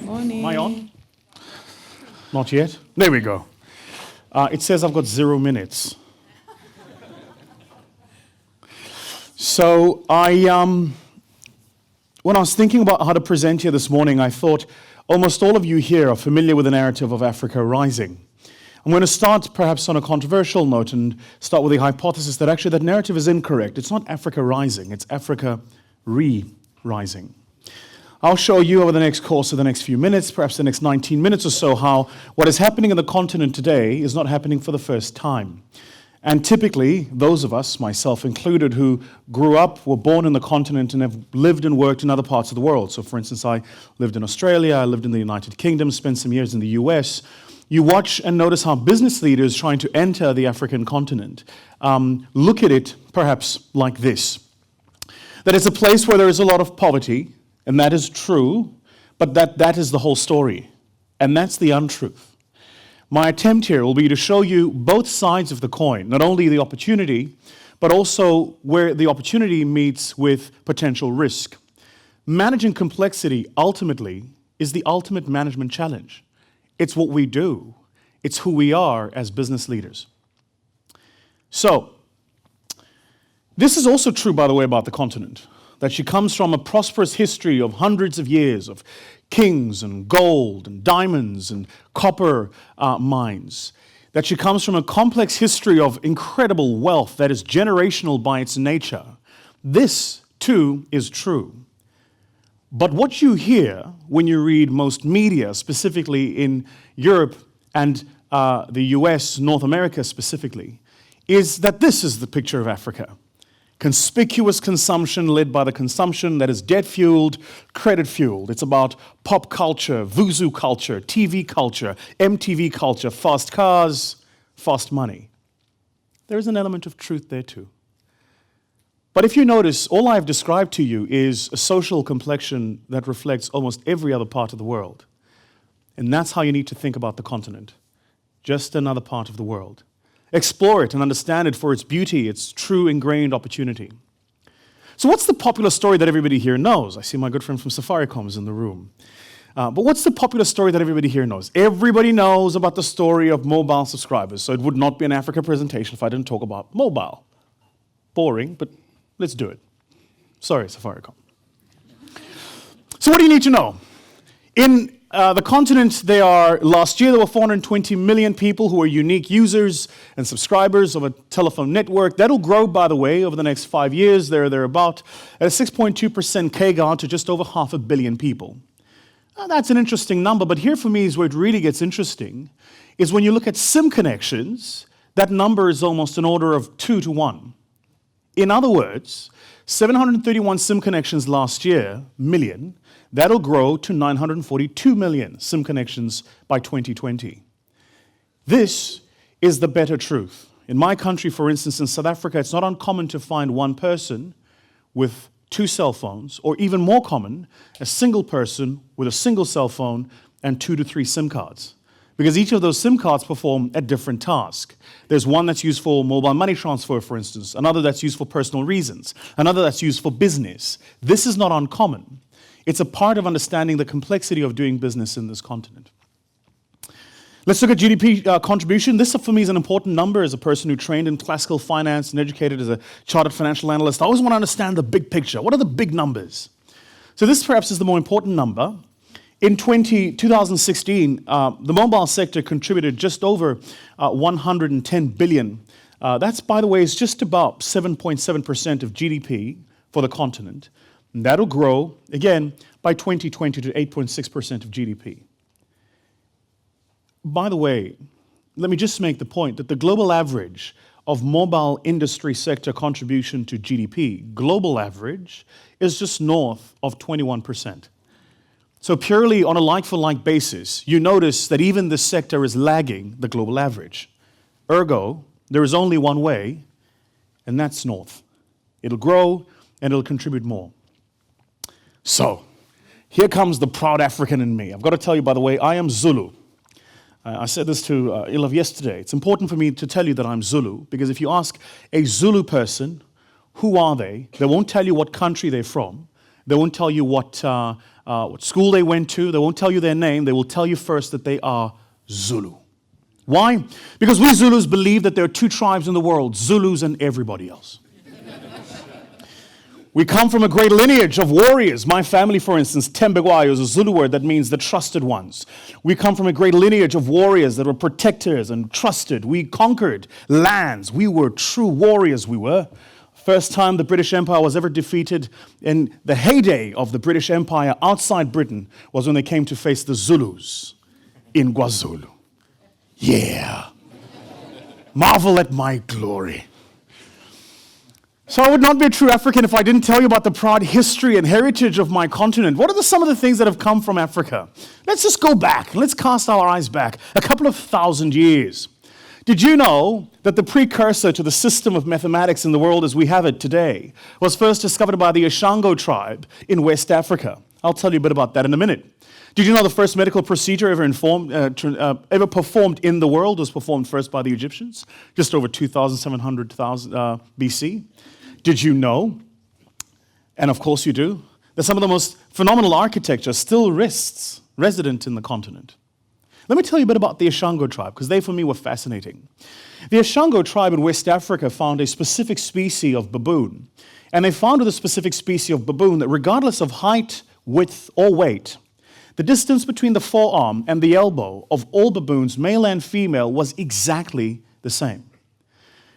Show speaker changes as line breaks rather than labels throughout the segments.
Morning.
Am I on? Not yet? There we go. It says I've got 0 minutes. So when I was thinking about how to present here this morning, I thought almost all of you here are familiar with the narrative of Africa rising. I'm going to start perhaps on a controversial note and start with the hypothesis that actually that narrative is incorrect. It's not Africa rising, it's Africa re-rising. I'll show you over the next course of the next few minutes, perhaps the next 19 minutes or so, how what is happening in the continent today is not happening for the first time. And typically, those of us, myself included, who grew up, were born in the continent and have lived and worked in other parts of the world. So for instance, I lived in Australia, I lived in the United Kingdom, spent some years in the US. You watch and notice how business leaders trying to enter the African continent look at it perhaps like this. That it's a place where there is a lot of poverty, and that is true, but that is the whole story. And that's the untruth. My attempt here will be to show you both sides of the coin, not only the opportunity, but also where the opportunity meets with potential risk. Managing complexity ultimately is the ultimate management challenge. It's what we do. It's who we are as business leaders. So, this is also true, by the way, about the continent, that she comes from a prosperous history of hundreds of years of kings and gold and diamonds and copper mines, that she comes from a complex history of incredible wealth that is generational by its nature. This, too, is true. But what you hear when you read most media, specifically in Europe and the US, North America specifically, is that this is the picture of Africa. Conspicuous consumption led by the consumption that is debt-fueled, credit-fueled. It's about pop culture, Vusi culture, TV culture, MTV culture, fast cars, fast money. There is an element of truth there too. But if you notice, all I've described to you is a social complexion that reflects almost every other part of the world. And that's how you need to think about the continent. Just another part of the world. Explore it and understand it for its beauty, its true ingrained opportunity. So what's the popular story that everybody here knows? I see my good friend from Safaricom is in the room. But what's the popular story that everybody here knows? Everybody knows about the story of mobile subscribers. So it would not be an Africa presentation if I didn't talk about mobile. Boring, but let's do it. Sorry, Safaricom. So what do you need to know? In the continent, last year there were 420 million people who are unique users and subscribers of a telephone network. That'll grow, by the way, over the next 5 years, they're about at a 6.2% CAGR to just over 500 million people. Now, that's an interesting number, but here for me is where it really gets interesting, is when you look at SIM connections, that number is almost an order of 2 to 1. In other words, 731 SIM connections last year, million, that'll grow to 942 million SIM connections by 2020. This is the better truth. In my country, for instance, in South Africa, it's not uncommon to find one person with 2 cell phones, or even more common, a single person with a single cell phone and 2 to 3 SIM cards. Because each of those SIM cards perform a different task. There's one that's used for mobile money transfer, for instance, another that's used for personal reasons, another that's used for business. This is not uncommon. It's a part of understanding the complexity of doing business in this continent. Let's look at GDP contribution. This, for me, is an important number as a person who trained in classical finance and educated as a chartered financial analyst. I always want to understand the big picture. What are the big numbers? So this perhaps is the more important number. In 2016, the mobile sector contributed just over 110 billion. That's, by the way, is just about 7.7% of GDP for the continent. And that'll grow, again, by 2020 to 8.6% of GDP. By the way, let me just make the point that the global average of mobile industry sector contribution to GDP, global average, is just north of 21%. So purely on a like-for-like basis, you notice that even this sector is lagging the global average. Ergo, there is only one way, and that's north. It'll grow, and it'll contribute more. So, here comes the proud African in me. I've got to tell you, by the way, I am Zulu. I said this to Ilav yesterday. It's important for me to tell you that I'm Zulu, because if you ask a Zulu person, who are they? They won't tell you what country they're from. They won't tell you what what school they went to. They won't tell you their name. They will tell you first that they are Zulu. Why? Because we Zulus believe that there are two tribes in the world, Zulus and everybody else. We come from a great lineage of warriors. My family, for instance, Thembekwayo is a Zulu word that means the trusted ones. We come from a great lineage of warriors that were protectors and trusted. We conquered lands. We were true warriors, we were. First time the British Empire was ever defeated in the heyday of the British Empire outside Britain was when they came to face the Zulus in KwaZulu. Yeah. Marvel at my glory. So I would not be a true African if I didn't tell you about the proud history and heritage of my continent. What are some of the things that have come from Africa? Let's just go back. Let's cast our eyes back a couple of thousand years. Did you know that the precursor to the system of mathematics in the world as we have it today was first discovered by the Ashango tribe in West Africa? I'll tell you a bit about that in a minute. Did you know the first medical procedure ever performed in the world was performed first by the Egyptians, just over 2,700 BC? Did you know, and of course you do, that some of the most phenomenal architecture still resident in the continent? Let me tell you a bit about the Ashango tribe, because they, for me, were fascinating. The Ashango tribe in West Africa found a specific species of baboon, and they found with a specific species of baboon that regardless of height, width, or weight, the distance between the forearm and the elbow of all baboons, male and female, was exactly the same.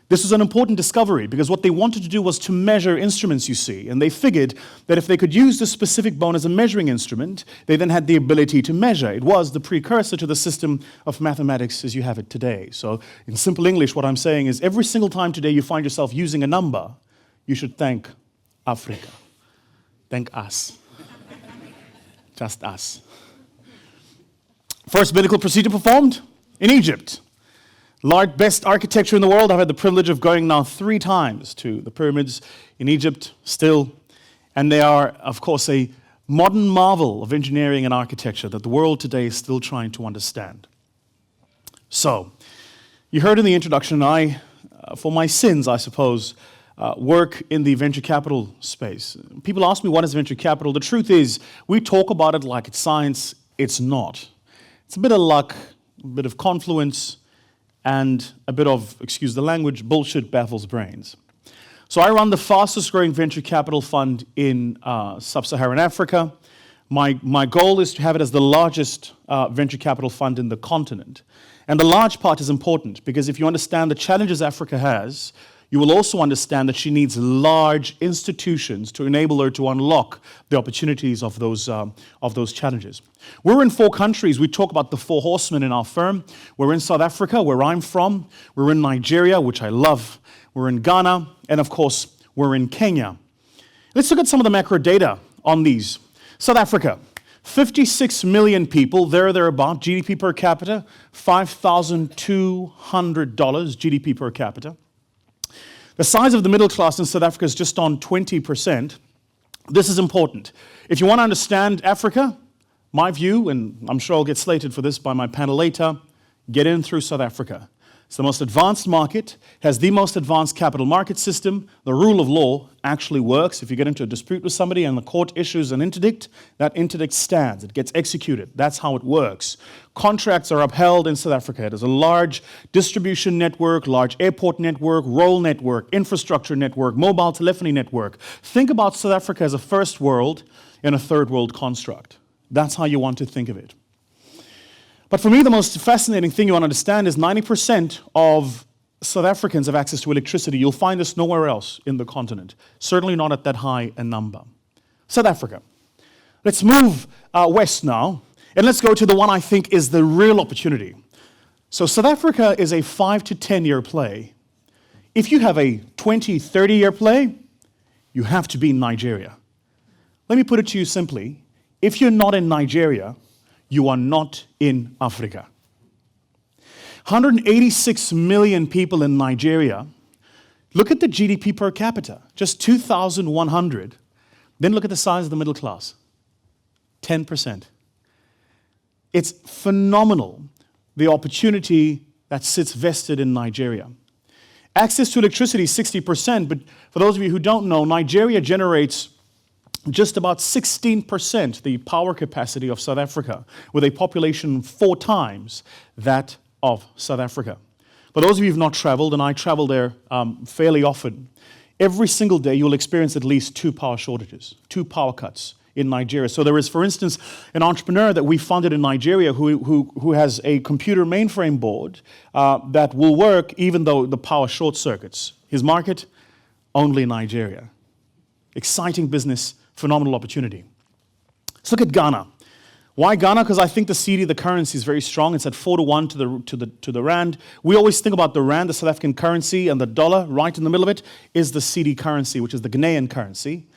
This was an important discovery because what they wanted to do was to measure instruments, you see, and they figured that if they could use this specific bone as a measuring instrument, they then had the ability to measure. It was the precursor to the system of mathematics as you have it today. So in simple English, what I'm saying is every single time today you find yourself using a number, you should thank Africa. Thank us. Just us. First medical procedure performed in Egypt. Best architecture in the world. I've had the privilege of going now 3 times to the pyramids in Egypt still. And they are, of course, a modern marvel of engineering and architecture that the world today is still trying to understand. So, you heard in the introduction, I, for my sins, I suppose, work in the venture capital space. People ask me, what is venture capital? The truth is, we talk about it like it's science. It's not. It's a bit of luck, a bit of confluence, and a bit of, excuse the language, bullshit baffles brains. So I run the fastest growing venture capital fund in sub-Saharan Africa. My goal is to have it as the largest venture capital fund in the continent. And the large part is important because if you understand the challenges Africa has, you will also understand that she needs large institutions to enable her to unlock the opportunities of those challenges. We're in 4 countries. We talk about the 4 horsemen in our firm. We're in South Africa, where I'm from. We're in Nigeria, which I love. We're in Ghana. And of course, we're in Kenya. Let's look at some of the macro data on these. South Africa, 56 million people, thereabout, GDP per capita, $5,200 GDP per capita. The size of the middle class in South Africa is just on 20%. This is important. If you want to understand Africa, my view, and I'm sure I'll get slated for this by my panel later, get in through South Africa. It's the most advanced market, has the most advanced capital market system. The rule of law actually works. If you get into a dispute with somebody and the court issues an interdict, that interdict stands. It gets executed. That's how it works. Contracts are upheld in South Africa. It has a large distribution network, large airport network, rail network, infrastructure network, mobile telephony network. Think about South Africa as a first world and a third world construct. That's how you want to think of it. But for me, the most fascinating thing you want to understand is 90% of South Africans have access to electricity. You'll find this nowhere else in the continent. Certainly not at that high a number. South Africa. Let's move west now, and let's go to the one I think is the real opportunity. So South Africa is a 5 to 10 year play. If you have a 20, 30 year play, you have to be in Nigeria. Let me put it to you simply. If you're not in Nigeria, you are not in Africa. 186 million people in Nigeria. Look at the GDP per capita, just 2,100. Then look at the size of the middle class, 10%. It's phenomenal, the opportunity that sits vested in Nigeria. Access to electricity, 60%, but for those of you who don't know, Nigeria generates just about 16% the power capacity of South Africa, with a population 4 times that of South Africa. For those of you who have not traveled, and I travel there fairly often, every single day you'll experience at least 2 power shortages, 2 power cuts in Nigeria. So there is, for instance, an entrepreneur that we funded in Nigeria who has a computer mainframe board that will work even though the power short circuits. His market, only Nigeria. Exciting business, phenomenal opportunity. Let's look at Ghana. Why Ghana? Because I think the cedi, the currency, is very strong. It's at 4-1 to the rand. We always think about the rand, the South African currency, and the dollar. Right in the middle of it is the cedi currency, which is the Ghanaian currency.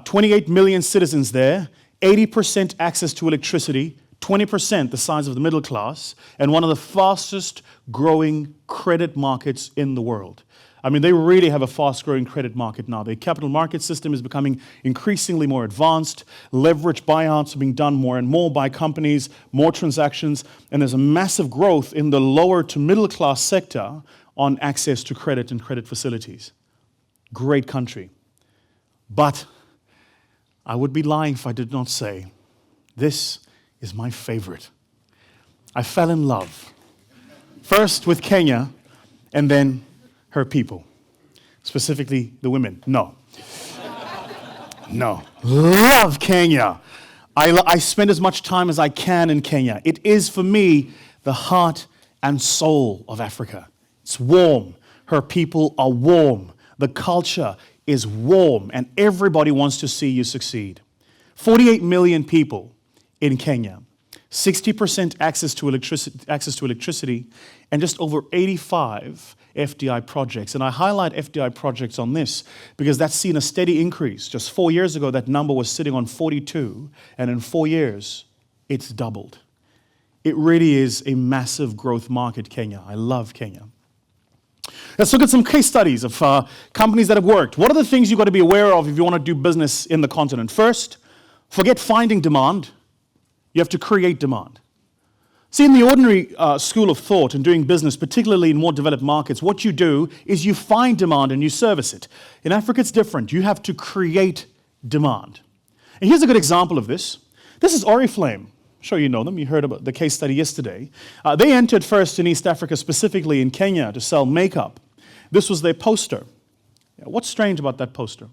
28 million citizens there, 80% access to electricity, 20% the size of the middle class, and one of the fastest growing credit markets in the world. I mean, they really have a fast-growing credit market now. The capital market system is becoming increasingly more advanced. Leverage buyouts are being done more and more by companies, more transactions, and there's a massive growth in the lower to middle class sector on access to credit and credit facilities. Great country. But I would be lying if I did not say, this is my favorite. I fell in love, first with Kenya, and then her people, specifically the women. No. Love Kenya. I spend as much time as I can in Kenya. It is, for me, the heart and soul of Africa. It's warm. Her people are warm. The culture is warm, and everybody wants to see you succeed. 48 million people in Kenya. 60% access to electricity, and just over 85 FDI projects. And I highlight FDI projects on this because that's seen a steady increase. Just 4 years ago, that number was sitting on 42, and in 4 years, it's doubled. It really is a massive growth market, Kenya. I love Kenya. Let's look at some case studies of companies that have worked. What are the things you've got to be aware of if you want to do business in the continent? First, forget finding demand. You have to create demand. See, in the ordinary school of thought and doing business, particularly in more developed markets, what you do is you find demand and you service it. In Africa, it's different. You have to create demand. And here's a good example of this. This is Oriflame. I'm sure you know them. You heard about the case study yesterday. They entered first in East Africa, specifically in Kenya, to sell makeup. This was their poster. What's strange about that poster?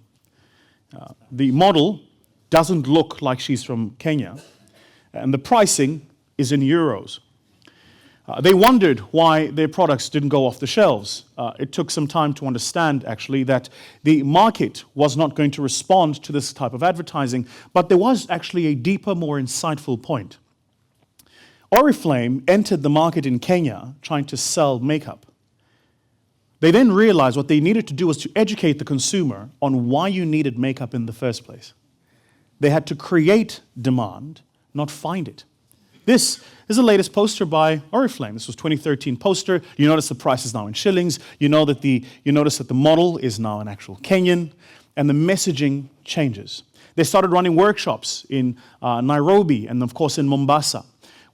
The model doesn't look like she's from Kenya, and the pricing is in euros. They wondered why their products didn't go off the shelves. It took some time to understand, actually, that the market was not going to respond to this type of advertising, but there was actually a deeper, more insightful point. Oriflame entered the market in Kenya trying to sell makeup. They then realized what they needed to do was to educate the consumer on why you needed makeup in the first place. They had to create demand, not find it. This is the latest poster by Oriflame. This was 2013 poster. You notice the price is now in shillings. You notice that the model is now an actual Kenyan, and the messaging changes. They started running workshops in Nairobi and, of course, in Mombasa,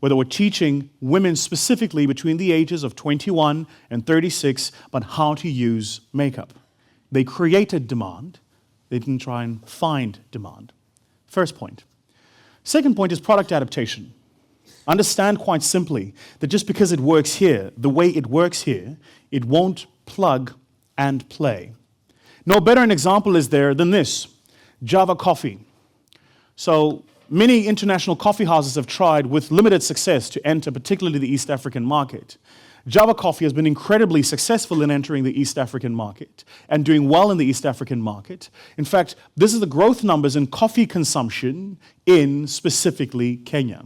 where they were teaching women specifically between the ages of 21 and 36 about how to use makeup. They created demand. They didn't try and find demand. First point. Second point is product adaptation. Understand quite simply that just because it works here, the way it works here, it won't plug and play. No better an example is there than this, Java Coffee. So many international coffee houses have tried with limited success to enter particularly the East African market. Java Coffee has been incredibly successful in entering the East African market and doing well in the East African market. In fact, this is the growth numbers in coffee consumption in specifically Kenya.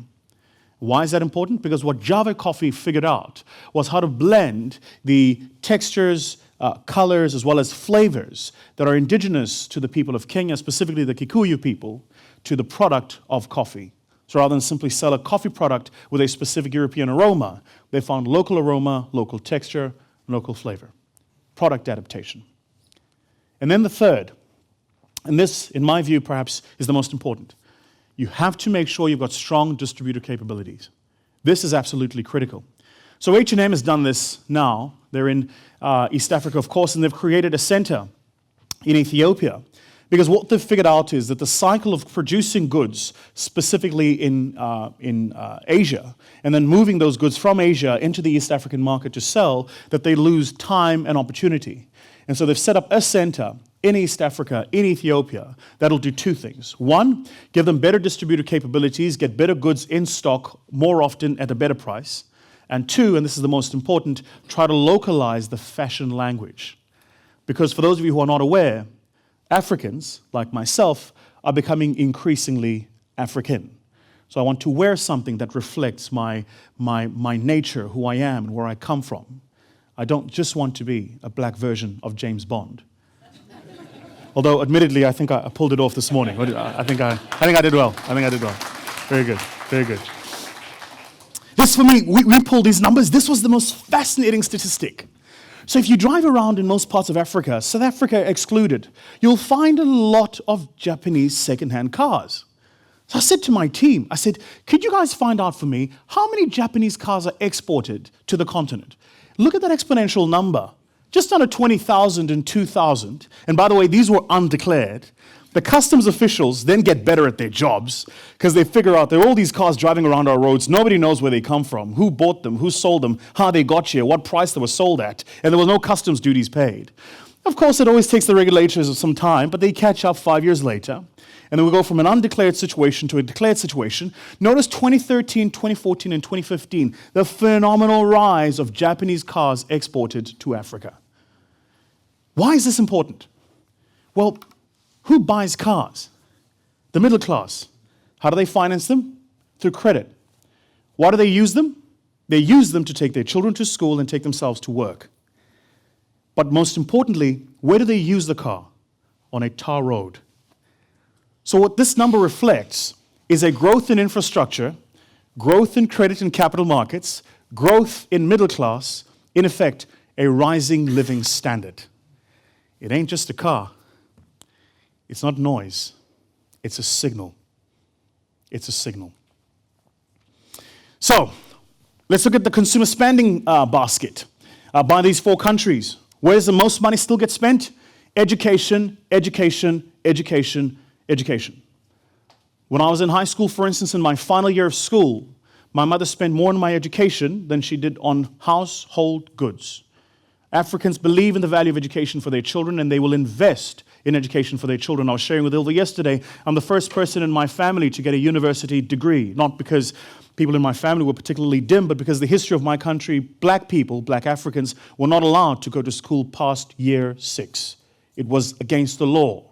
Why is that important? Because what Java Coffee figured out was how to blend the textures, colors, as well as flavors that are indigenous to the people of Kenya, specifically the Kikuyu people, to the product of coffee. So rather than simply sell a coffee product with a specific European aroma, they found local aroma, local texture, local flavor. Product adaptation. And then the third, and this, in my view, perhaps is the most important. You have to make sure you've got strong distributor capabilities. This is absolutely critical. So H&M has done this now. They're in East Africa, of course, and they've created a center in Ethiopia Because what they've figured out is that the cycle of producing goods, specifically in Asia, and then moving those goods from Asia into the East African market to sell, that they lose time and opportunity. And so they've set up a center in East Africa, in Ethiopia, that'll do two things. One, give them better distributor capabilities, get better goods in stock more often at a better price. And two, and this is the most important, try to localize the fashion language. Because for those of you who are not aware, Africans, like myself, are becoming increasingly African. So I want to wear something that reflects my nature, who I am, and where I come from. I don't just want to be a black version of James Bond. Although, admittedly, I think I pulled it off this morning. I think I did well. Very good, very good. This, for me, we pulled these numbers. This was the most fascinating statistic. So if you drive around in most parts of Africa, South Africa excluded, you'll find a lot of Japanese second-hand cars. So I said to my team, I said, could you guys find out for me how many Japanese cars are exported to the continent? Look at that exponential number. Just under 20,000 in 2000. And by the way, these were undeclared. The customs officials then get better at their jobs because they figure out there are all these cars driving around our roads. Nobody knows where they come from, who bought them, who sold them, how they got here, what price they were sold at, and there were no customs duties paid. Of course, it always takes the regulators some time, but they catch up 5 years later. And then we go from an undeclared situation to a declared situation. Notice 2013, 2014, and 2015, the phenomenal rise of Japanese cars exported to Africa. Why is this important? Well, who buys cars? The middle class. How do they finance them? Through credit. Why do they use them? They use them to take their children to school and take themselves to work. But most importantly, where do they use the car? On a tar road. So what this number reflects is a growth in infrastructure, growth in credit and capital markets, growth in middle class, in effect, a rising living standard. It ain't just a car. It's not noise. It's a signal. It's a signal. So, let's look at the consumer spending basket by these four countries. Where does the most money still get spent? Education, education, education, education. When I was in high school, for instance, in my final year of school, my mother spent more on my education than she did on household goods. Africans believe in the value of education for their children, and they will invest in education for their children. I was sharing with Ilva yesterday, I'm the first person in my family to get a university degree, not because people in my family were particularly dim, but because the history of my country, black people, black Africans, were not allowed to go to school past year 6. It was against the law.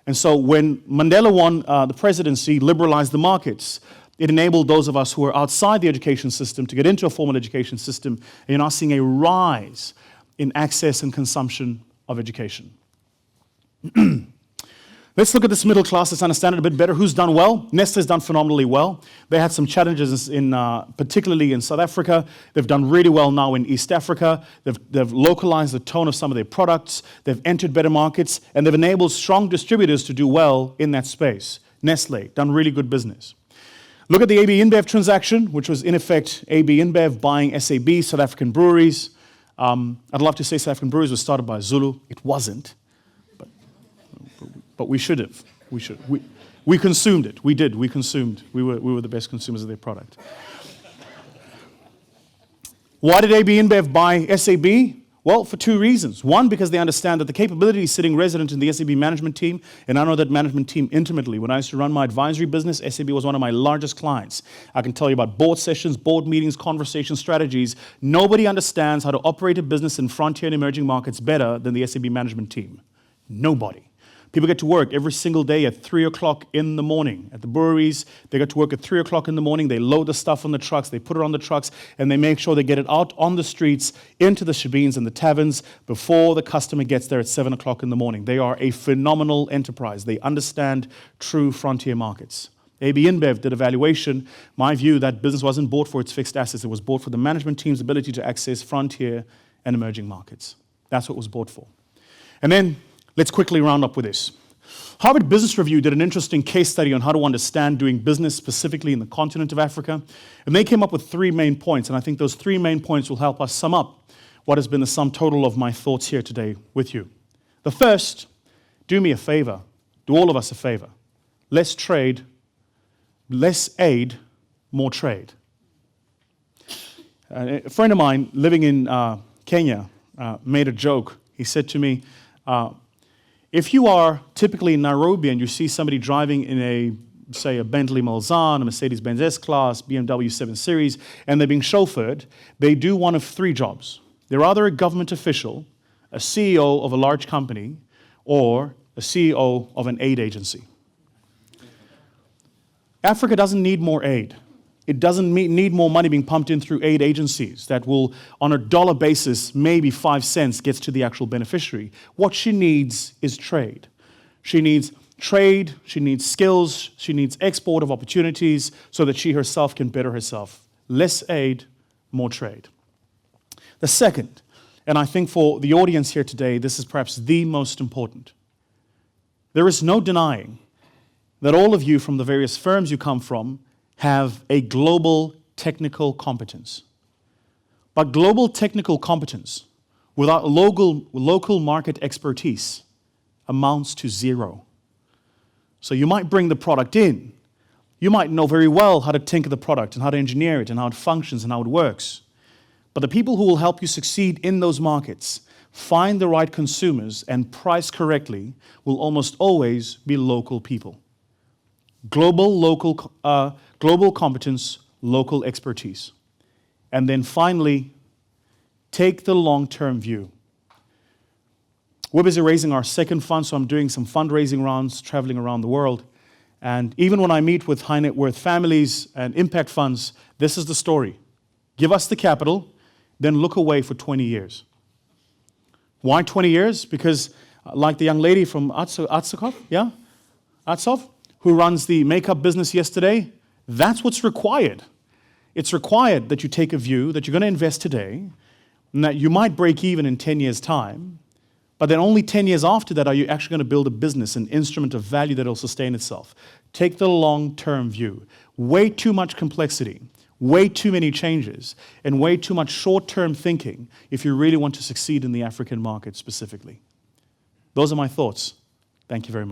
And so when Mandela won the presidency, liberalized the markets, it enabled those of us who are outside the education system to get into a formal education system, and you're now seeing a rise in access and consumption of education. Let's look at this middle class. Let's understand it a bit better. Who's done well? Nestle's done phenomenally well. They had some challenges, particularly in South Africa. They've done really well now in East Africa. They've localized the tone of some of their products. They've entered better markets, and they've enabled strong distributors to do well in that space. Nestle, done really good business. Look at the AB InBev transaction, which was in effect AB InBev buying SAB, South African breweries. I'd love to say South African breweries was started by Zulu. It wasn't. But we should have. We consumed it. We did. We consumed. We were the best consumers of their product. Why did AB InBev buy SAB? Well, for two reasons. One, because they understand that the capability is sitting resident in the SAB management team, and I know that management team intimately. When I used to run my advisory business, SAB was one of my largest clients. I can tell you about board sessions, board meetings, conversations, strategies. Nobody understands how to operate a business in frontier and emerging markets better than the SAB management team. Nobody. People get to work every single day at 3 o'clock in the morning. At the breweries, they get to work at 3 o'clock in the morning. They load the stuff on the trucks. They put it on the trucks, and they make sure they get it out on the streets, into the shebeens and the taverns before the customer gets there at 7 o'clock in the morning. They are a phenomenal enterprise. They understand true frontier markets. AB InBev did a valuation. My view, that business wasn't bought for its fixed assets. It was bought for the management team's ability to access frontier and emerging markets. That's what it was bought for. And then let's quickly round up with this. Harvard Business Review did an interesting case study on how to understand doing business specifically in the continent of Africa. And they came up with 3 main points. And I think those 3 main points will help us sum up what has been the sum total of my thoughts here today with you. The first, do me a favor, do all of us a favor. Less trade, less aid, more trade. A friend of mine living in Kenya made a joke. He said to me, if you are typically in Nairobi and you see somebody driving in say a Bentley Mulsanne, a Mercedes-Benz S-Class, BMW 7 Series, and they're being chauffeured, they do one of three jobs. They're either a government official, a CEO of a large company, or a CEO of an aid agency. Africa doesn't need more aid. It doesn't need more money being pumped in through aid agencies that will, on a dollar basis, maybe 5 cents gets to the actual beneficiary. What she needs is trade. She needs trade, she needs skills, she needs export of opportunities so that she herself can better herself. Less aid, more trade. The second, and I think for the audience here today, this is perhaps the most important. There is no denying that all of you from the various firms you come from have a global technical competence. But global technical competence without local market expertise amounts to zero. So you might bring the product in. You might know very well how to tinker the product and how to engineer it and how it functions and how it works. But the people who will help you succeed in those markets, find the right consumers and price correctly will almost always be local people. Global competence, local expertise. And then finally, take the long-term view. We're busy raising our second fund, so I'm doing some fundraising rounds, traveling around the world. And even when I meet with high net worth families and impact funds, this is the story. Give us the capital, then look away for 20 years. Why 20 years? Because like the young lady from Atsov, who runs the makeup business yesterday, that's what's required. It's required that you take a view that you're going to invest today and that you might break even in 10 years' time, but then only 10 years after that are you actually going to build a business, an instrument of value that will sustain itself. Take the long-term view. Way too much complexity, way too many changes, and way too much short-term thinking if you really want to succeed in the African market specifically. Those are my thoughts. Thank you very much.